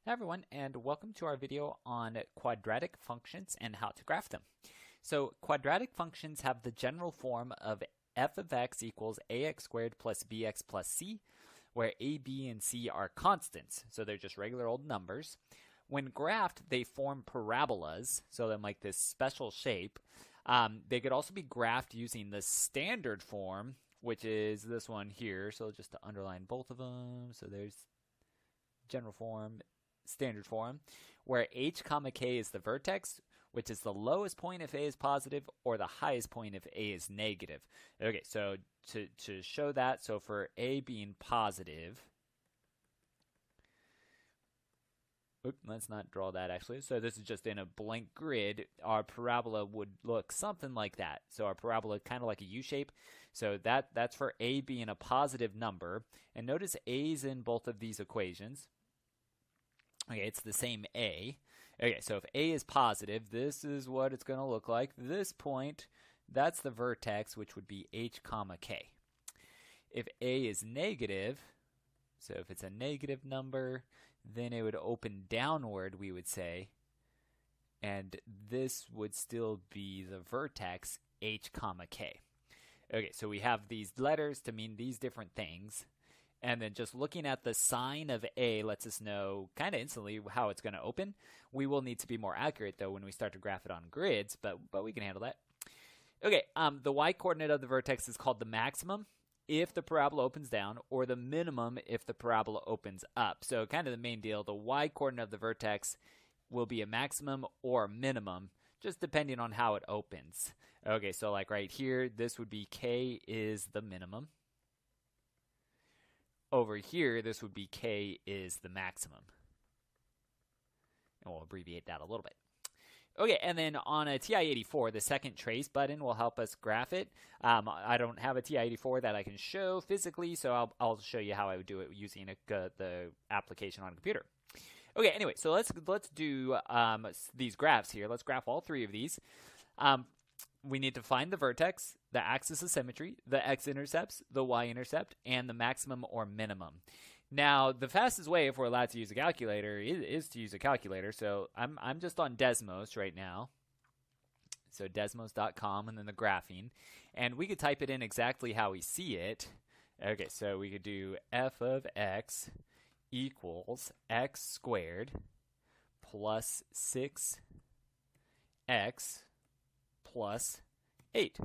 Hi everyone, and welcome to our video on quadratic functions and how to graph them. So quadratic functions have the general form of f of x equals ax squared plus bx plus c, where a, b, and c are constants, so they're just regular old numbers. When graphed, they form parabolas, so they're like this special shape. They could also be graphed using the standard form, which is this one here. So just to underline both of them, so there's general form, standard form, where h comma k is the vertex, which is the lowest point if a is positive or the highest point if a is negative. Okay, so to show that, so for a being positive, let's not draw that actually. So this is just in a blank grid. Our parabola would look something like that. So our parabola kind of like a U shape. So that's for a being a positive number. And notice a's in both of these equations. Okay, it's the same a. Okay, so if a is positive, this is what it's going to look like. This point, that's the vertex, which would be h comma k. If a is negative, so if it's a negative number, then it would open downward, we would say, and this would still be the vertex h comma k. Okay, so we have these letters to mean these different things. And then just looking at the sign of A lets us know kind of instantly how it's going to open. We will need to be more accurate, though, when we start to graph it on grids, but we can handle that. Okay, the y-coordinate of the vertex is called the maximum if the parabola opens down, or the minimum if the parabola opens up. So kind of the main deal, the y-coordinate of the vertex will be a maximum or a minimum, just depending on how it opens. Okay, so like right here, this would be k is the minimum. Over here, this would be k is the maximum. And we'll abbreviate that a little bit. Okay, and then on a TI-84, the second trace button will help us graph it. I don't have a TI-84 that I can show physically, so I'll show you how I would do it using the application on a computer. Okay, anyway, so let's do these graphs here. Let's graph all three of these. We need to find the vertex, the axis of symmetry, the X-intercepts, the Y-intercept, and the maximum or minimum. Now, the fastest way, if we're allowed to use a calculator, is to use a calculator. So I'm just on Desmos right now. So desmos.com and then the graphing. And we could type it in exactly how we see it. Okay, so we could do f of x equals x squared plus 6x plus 8.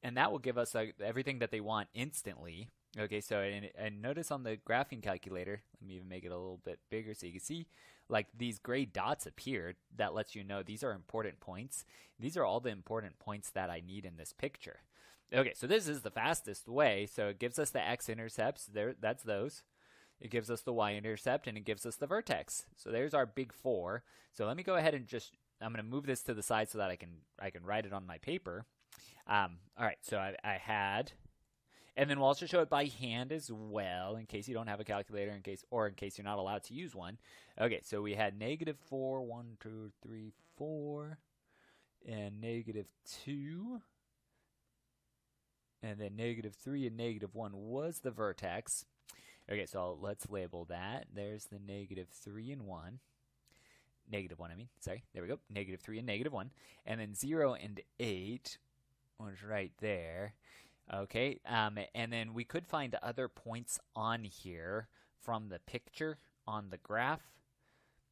And that will give us everything that they want instantly. Okay, so and notice on the graphing calculator, let me even make it a little bit bigger so you can see, like these gray dots appeared. That lets you know these are important points. These are all the important points that I need in this picture. Okay, so this is the fastest way. So it gives us the x-intercepts, that's those. It gives us the y-intercept, and it gives us the vertex. So there's our big four. So let me go ahead and I'm going to move this to the side so that I can write it on my paper. All right, so I had, and then we'll also show it by hand as well, in case you don't have a calculator, in case you're not allowed to use one. Okay, so we had -4, 1, 2, 3, 4, and -2, and then -3 and -1 was the vertex. Okay, so let's label that. There's the -3 and 1. -1, I mean, sorry, there we go, -3 and -1, and then 0 and 8 was right there. Okay, and then we could find other points on here from the picture on the graph.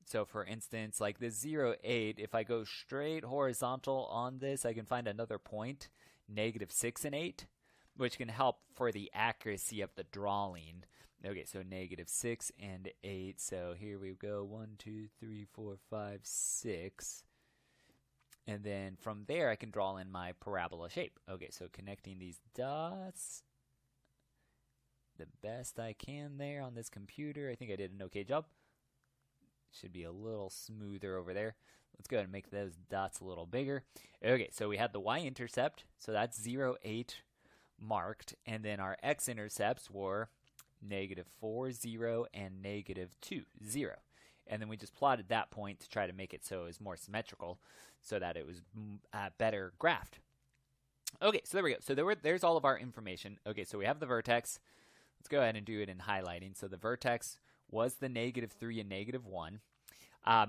So for instance, like the 0, 8, if I go straight horizontal on this, I can find another point, -6 and 8, which can help for the accuracy of the drawing. Okay, so -6 and 8. So here we go, 1, 2, 3, 4, 5, 6. And then from there, I can draw in my parabola shape. Okay, so connecting these dots the best I can there on this computer. I think I did an okay job. Should be a little smoother over there. Let's go ahead and make those dots a little bigger. Okay, so we had the y-intercept. So that's 0, 8 marked. And then our x-intercepts were -4, 0, and -2, 0. And then we just plotted that point to try to make it so it was more symmetrical so that it was better graphed. Okay, so there we go. So there's all of our information. Okay, so we have the vertex. Let's go ahead and do it in highlighting. So the vertex was the -3 and -1.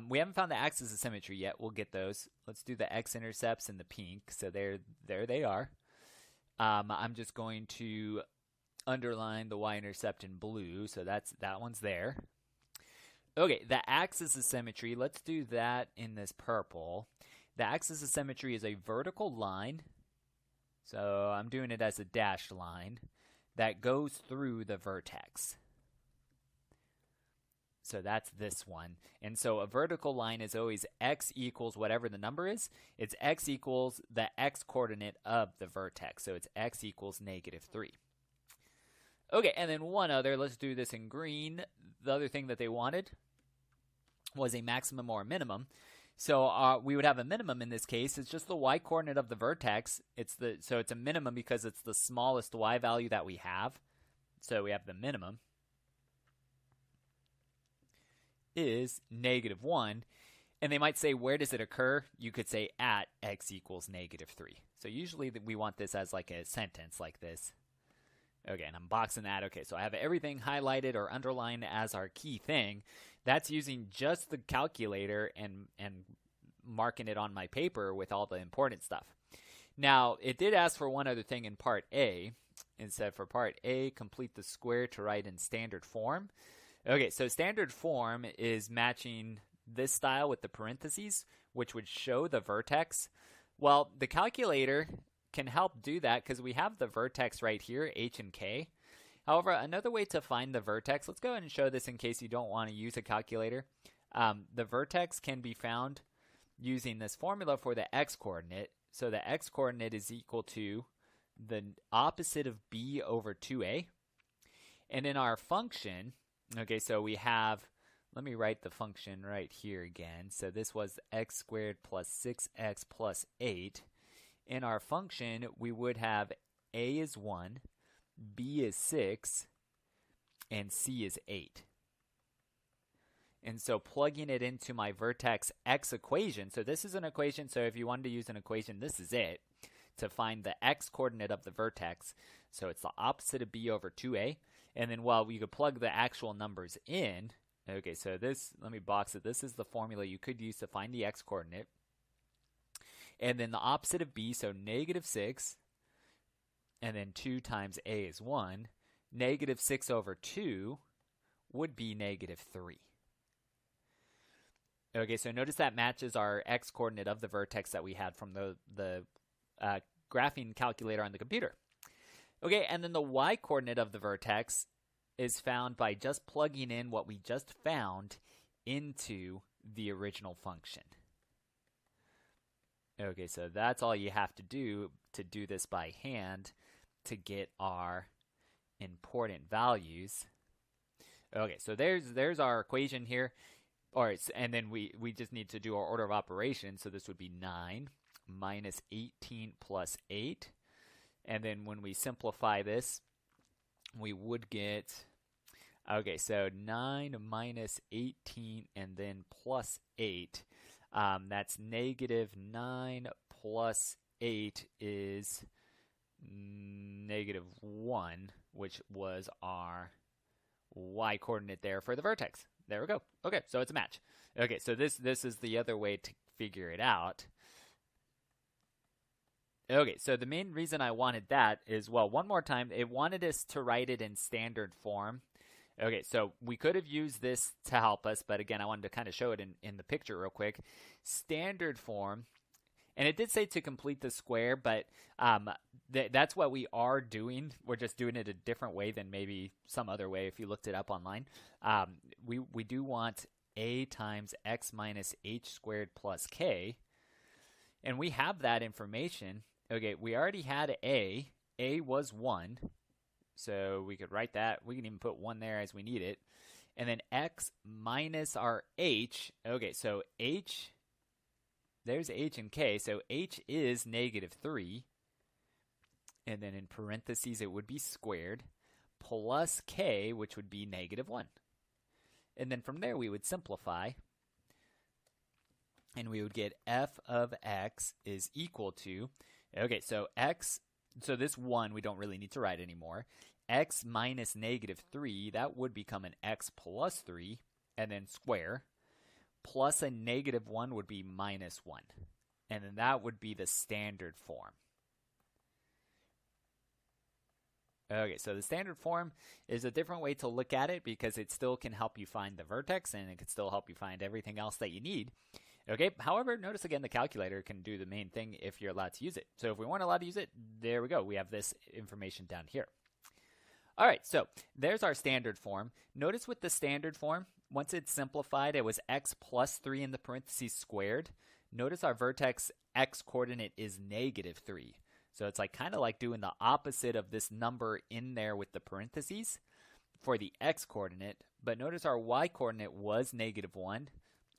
We haven't found the axis of symmetry yet. We'll get those. Let's do the X-intercepts in the pink. So there they are. I'm just going to underline the Y-intercept in blue. So that one's there. Okay, the axis of symmetry, let's do that in this purple. The axis of symmetry is a vertical line. So I'm doing it as a dashed line that goes through the vertex. So that's this one. And so a vertical line is always x equals whatever the number is. It's x equals the x coordinate of the vertex. So it's x equals -3. Okay, and then one other. Let's do this in green. The other thing that they wanted was a maximum or a minimum. So we would have a minimum in this case. It's just the y coordinate of the vertex. So it's a minimum because it's the smallest y value that we have. So we have the minimum is -1. And they might say, where does it occur? You could say at x equals -3. So usually we want this as like a sentence like this. Okay, and I'm boxing that. Okay, so I have everything highlighted or underlined as our key thing. That's using just the calculator and marking it on my paper with all the important stuff. Now, it did ask for one other thing in part A. It said for part A, complete the square to write in standard form. Okay, so standard form is matching this style with the parentheses, which would show the vertex. Well, the calculator can help do that because we have the vertex right here, h and k. However, another way to find the vertex, let's go ahead and show this in case you don't want to use a calculator. The vertex can be found using this formula for the x-coordinate. So the x-coordinate is equal to the opposite of b over 2a. And in our function, okay, so we have, let me write the function right here again. So this was x squared plus 6x plus 8. In our function, we would have a is 1, b is 6, and c is 8. And so plugging it into my vertex x equation, so this is an equation, so if you wanted to use an equation, this is it, to find the x coordinate of the vertex. So it's the opposite of b over 2a. And then, well, you could plug the actual numbers in. Okay, so this, let me box it. This is the formula you could use to find the x coordinate. And then the opposite of b, so -6, and then 2 times a is 1. -6 over 2 would be -3. Okay, so notice that matches our x-coordinate of the vertex that we had from the graphing calculator on the computer. Okay, and then the y-coordinate of the vertex is found by just plugging in what we just found into the original function. Okay, so that's all you have to do this by hand to get our important values. Okay, so there's our equation here. All right, and then we just need to do our order of operations. So this would be 9 minus 18 plus 8. And then when we simplify this, we would get, okay, so 9 minus 18 and then plus 8. That's -9 plus 8 is -1, which was our y-coordinate there for the vertex. There we go. Okay, so it's a match. Okay, so this is the other way to figure it out. Okay, so the main reason I wanted that is, well, one more time, it wanted us to write it in standard form. Okay, so we could have used this to help us, but again, I wanted to kind of show it in the picture real quick. Standard form, and it did say to complete the square, but that's what we are doing. We're just doing it a different way than maybe some other way if you looked it up online. We do want a times x minus h squared plus k, and we have that information. Okay, we already had a. A was 1. So we could write that. We can even put 1 there as we need it. And then x minus our h. Okay, so h, there's h and k. So h is -3. And then in parentheses, it would be squared. Plus k, which would be -1. And then from there, we would simplify. And we would get f of x is equal to, okay, so x, so this 1 we don't really need to write anymore. x minus negative 3, that would become an x plus 3, and then square, plus a negative 1 would be minus 1. And then that would be the standard form. Okay, so the standard form is a different way to look at it because it still can help you find the vertex and it can still help you find everything else that you need. Okay, however, notice again the calculator can do the main thing if you're allowed to use it. So if we weren't allowed to use it, there we go. We have this information down here. All right, so there's our standard form. Notice with the standard form, once it's simplified, it was x plus 3 in the parentheses squared. Notice our vertex x coordinate is negative 3. So it's like kind of like doing the opposite of this number in there with the parentheses for the x coordinate. But notice our y coordinate was negative 1,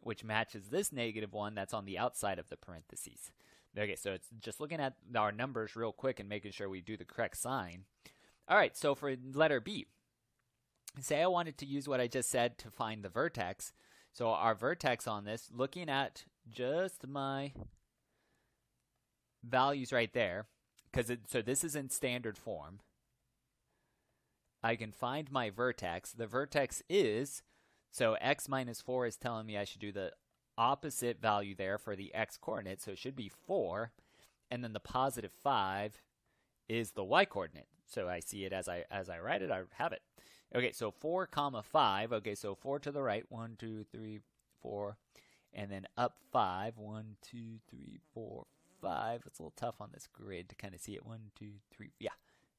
which matches this negative 1 that's on the outside of the parentheses. Okay, so it's just looking at our numbers real quick and making sure we do the correct sign. All right, so for letter B, say I wanted to use what I just said to find the vertex. So our vertex on this, looking at just my values right there, so this is in standard form. I can find my vertex. The vertex is, so x minus 4 is telling me I should do the opposite value there for the x coordinate, so it should be 4. And then the positive 5 is the y coordinate. So I see it as I write it, I have it. Okay, so 4 comma 5. Okay, so 4 to the right, 1, 2, 3, 4. And then up 5, 1, 2, 3, 4, 5. It's a little tough on this grid to kind of see it. 1, 2, 3. Yeah.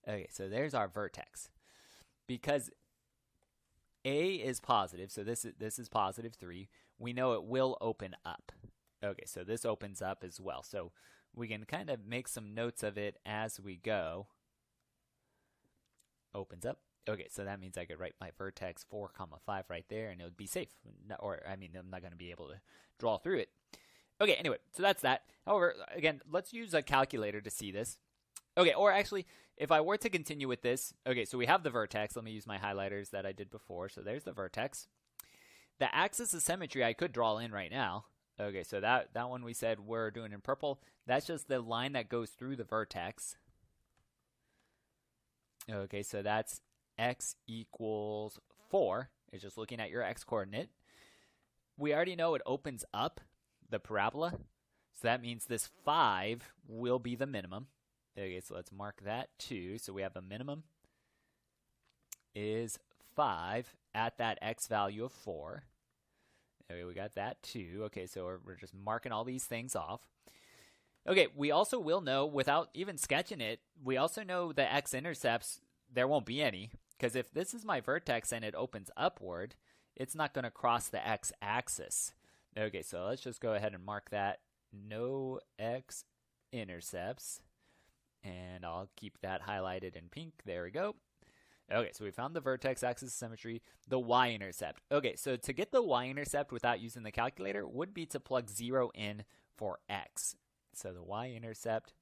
Okay, so there's our vertex. Because A is positive, so this is positive 3. We know it will open up. Okay, so this opens up as well. So we can kind of make some notes of it as we go. Opens up. Okay, so that means I could write my vertex 4 comma 5 right there, and it would be safe. Or, I mean, I'm not going to be able to draw through it. Okay, anyway, so that's that. However, again, let's use a calculator to see this. Okay, or actually, if I were to continue with this, okay, so we have the vertex. Let me use my highlighters that I did before. So there's the vertex. The axis of symmetry I could draw in right now. Okay, so that one we said we're doing in purple. That's just the line that goes through the vertex. Okay, so that's x equals 4. It's just looking at your x coordinate. We already know it opens up the parabola. So that means this 5 will be the minimum. Okay, so let's mark that 2. So we have a minimum is 5 at that x value of 4. Okay, we got that 2. Okay, so we're just marking all these things off. Okay, we also will know, without even sketching it, we also know the x-intercepts, there won't be any. Because if this is my vertex and it opens upward, it's not going to cross the x-axis. Okay, so let's just go ahead and mark that. No x-intercepts. And I'll keep that highlighted in pink. There we go. Okay, so we found the vertex, axis of symmetry, the y-intercept. Okay, so to get the y-intercept without using the calculator would be to plug 0 in for x. So the y-intercept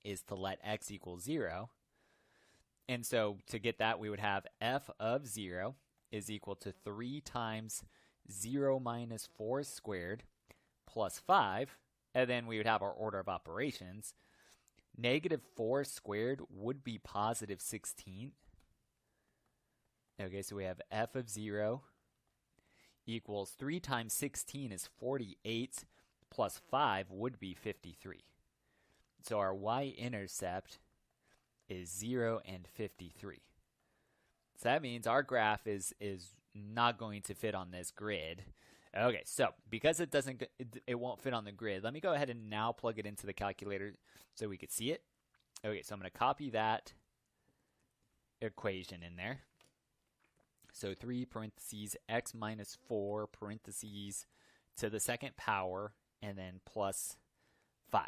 is to let x equal 0. And so to get that, we would have f of 0 is equal to 3 times 0 minus 4 squared plus 5. And then we would have our order of operations. Negative 4 squared would be positive 16. Okay, so we have f of 0 equals 3 times 16 is 48 plus 5 would be 53. So our y-intercept is 0 and 53. So that means our graph is not going to fit on this grid. Okay, so because it won't fit on the grid, let me go ahead and now plug it into the calculator so we could see it. Okay, so I'm going to copy that equation in there. So 3 parentheses x minus 4 parentheses to the second power and then plus 5.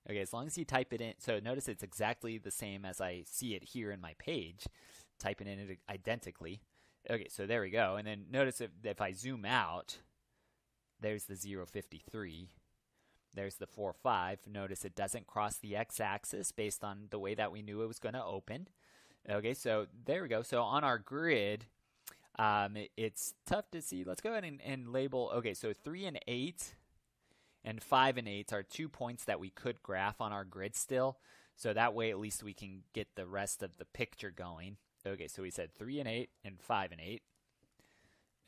Okay, as long as you type it in, so notice it's exactly the same as I see it here in my page, typing in it identically. Okay, so there we go. And then notice if I zoom out, there's the 0.53. There's the 4.5. Notice it doesn't cross the x-axis based on the way that we knew it was going to open. Okay, so there we go. So on our grid, it's tough to see. Let's go ahead and label. Okay, so 3 and 8 and 5 and 8 are 2 points that we could graph on our grid still. So that way at least we can get the rest of the picture going. Okay, so we said 3 and 8 and 5 and 8.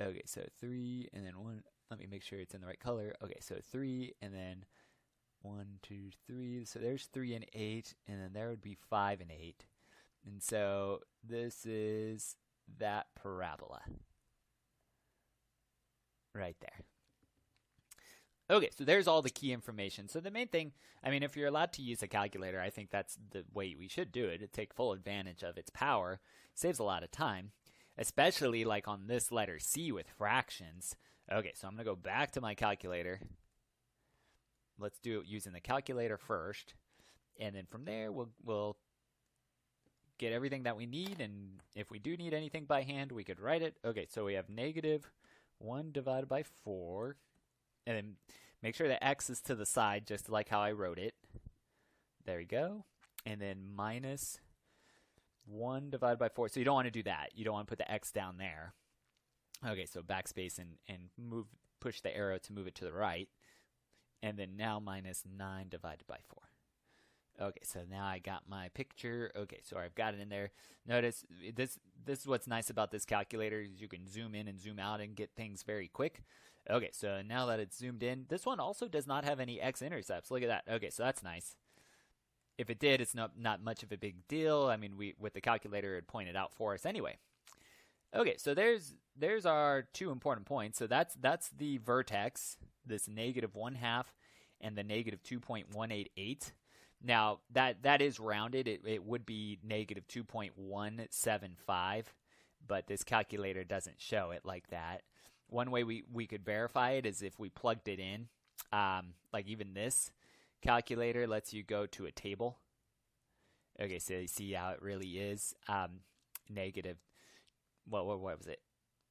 Okay, so 3 and then 1. Let me make sure it's in the right color. Okay, so 3 and then 1, 2, 3. So there's 3 and 8, and then there would be 5 and 8. And so this is that parabola right there. Okay, so there's all the key information. So the main thing, I mean, if you're allowed to use a calculator, I think that's the way we should do it, to take full advantage of its power. Saves a lot of time, especially like on this letter C with fractions. Okay, so I'm going to go back to my calculator. Let's do it using the calculator first. And then from there, we'll get everything that we need. And if we do need anything by hand, we could write it. Okay, so we have negative 1 divided by 4. And then make sure that x is to the side, just like how I wrote it. There we go. And then minus 1 divided by 4. So you don't want to do that. You don't want to put the x down there. Okay, so backspace and push the arrow to move it to the right. And then now minus 9 divided by 4. Okay, so now I got my picture. Okay, so I've got it in there. Notice this is what's nice about this calculator, is you can zoom in and zoom out and get things very quick. Okay, so now that it's zoomed in, this one also does not have any x-intercepts. Look at that. Okay, so that's nice. If it did, it's not much of a big deal. I mean, with the calculator, it pointed out for us anyway. Okay, so there's our 2 important points. So that's the vertex, this negative 1/2 and the negative 2.188. Now, that is rounded. It would be negative 2.175, but this calculator doesn't show it like that. One way we could verify it is if we plugged it in. Like even this calculator lets you go to a table. Okay, so you see how it really is negative. What was it?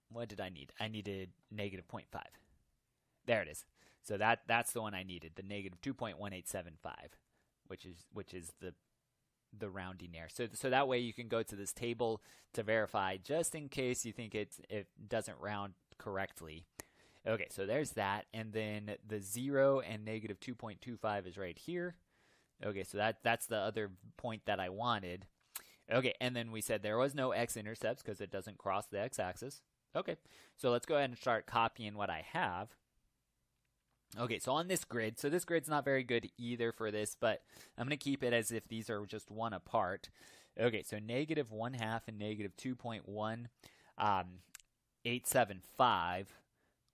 What did I need? I needed negative 0.5. There it is. So that's the one I needed, the negative 2.1875, which is the rounding there. So that way you can go to this table to verify, just in case you think it doesn't round correctly. Okay, so there's that, and then the 0 and negative 2.25 is right here. Okay, so that's the other point that I wanted. Okay, and then we said there was no x-intercepts because it doesn't cross the x-axis. Okay, so let's go ahead and start copying what I have. Okay, so on this grid, so this grid's not very good either for this, but I'm going to keep it as if these are just one apart. Okay, so negative 1/2 and negative 2.1875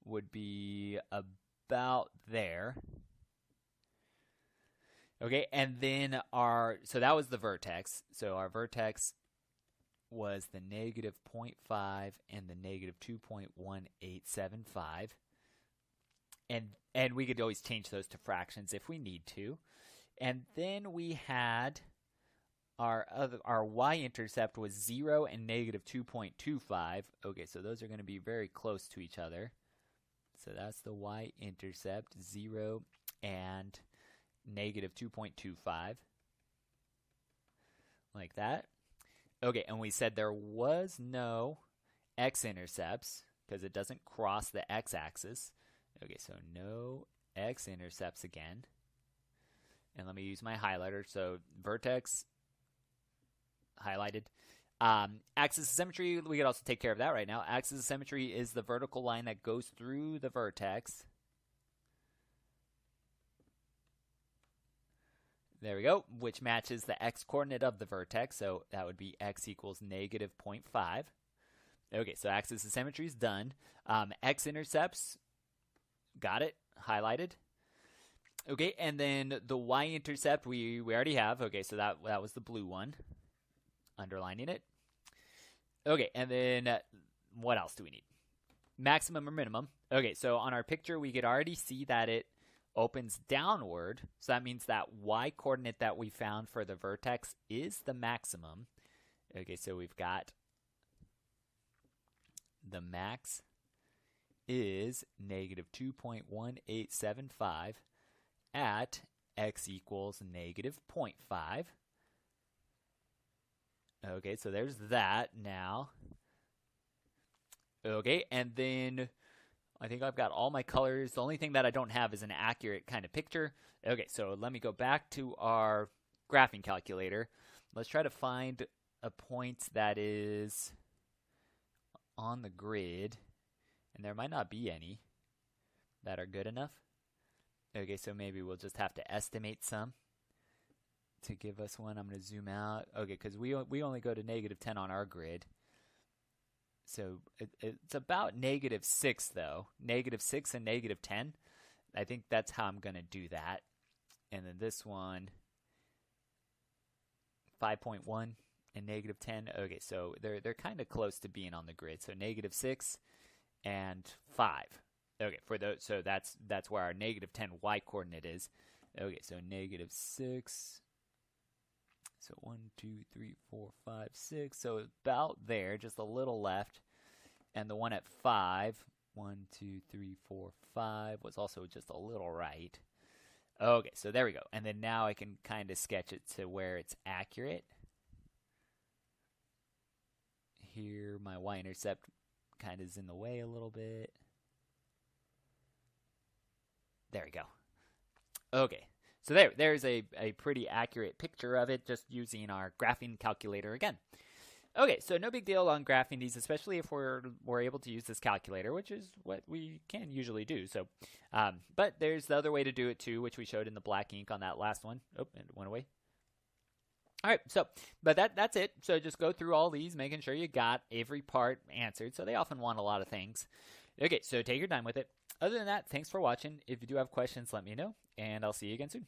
would be about there. Okay, and then so that was the vertex. So our vertex was the negative 0.5 and the negative 2.1875. And we could always change those to fractions if we need to. And then we had our y-intercept was 0 and negative 2.25. Okay, so those are going to be very close to each other. So that's the y-intercept, 0 and negative 2.25. Like that. Okay, and we said there was no x-intercepts because it doesn't cross the x-axis. Okay, so no x-intercepts again. And let me use my highlighter. So vertex, highlighted. Axis of symmetry, we could also take care of that right now. Axis of symmetry is the vertical line that goes through the vertex. There we go, which matches the x-coordinate of the vertex. So that would be x equals negative 0.5. Okay, so axis of symmetry is done. X-intercepts, got it, highlighted. Okay, and then the y-intercept we already have. Okay, so that was the blue one, underlining it. Okay, and then what else do we need? Maximum or minimum. Okay, so on our picture, we could already see that it opens downward. So that means that y-coordinate that we found for the vertex is the maximum. Okay, so we've got the max is negative 2.1875 at x equals negative 0.5. Okay, so there's that now. Okay, and then I think I've got all my colors. The only thing that I don't have is an accurate kind of picture. Okay, so let me go back to our graphing calculator. Let's try to find a point that is on the grid, and there might not be any that are good enough. Okay, so maybe we'll just have to estimate some to give us one. I'm going to zoom out. Okay, because we only go to -10 on our grid. So it's about -6 though. -6 and -10. I think that's how I'm going to do that. And then this one, 5.1 and -10. Okay, so they're kind of close to being on the grid. So -6 and 5. Okay, for those, so that's where our -10 y coordinate is. Okay, so -6. So 1, 2, 3, 4, 5, 6. So about there, just a little left. And the one at 5, 1, 2, 3, 4, 5 was also just a little right. Okay, so there we go. And then now I can kind of sketch it to where it's accurate. Here, my Y-intercept kind of is in the way a little bit. There we go. Okay, so there's a pretty accurate picture of it just using our graphing calculator again. Okay, so no big deal on graphing these, especially if we're able to use this calculator, which is what we can usually do. So, but there's the other way to do it too, which we showed in the black ink on that last one. Oh, and it went away. All right, so, but that's it. So just go through all these, making sure you got every part answered. So they often want a lot of things. Okay, so take your time with it. Other than that, thanks for watching. If you do have questions, let me know, and I'll see you again soon.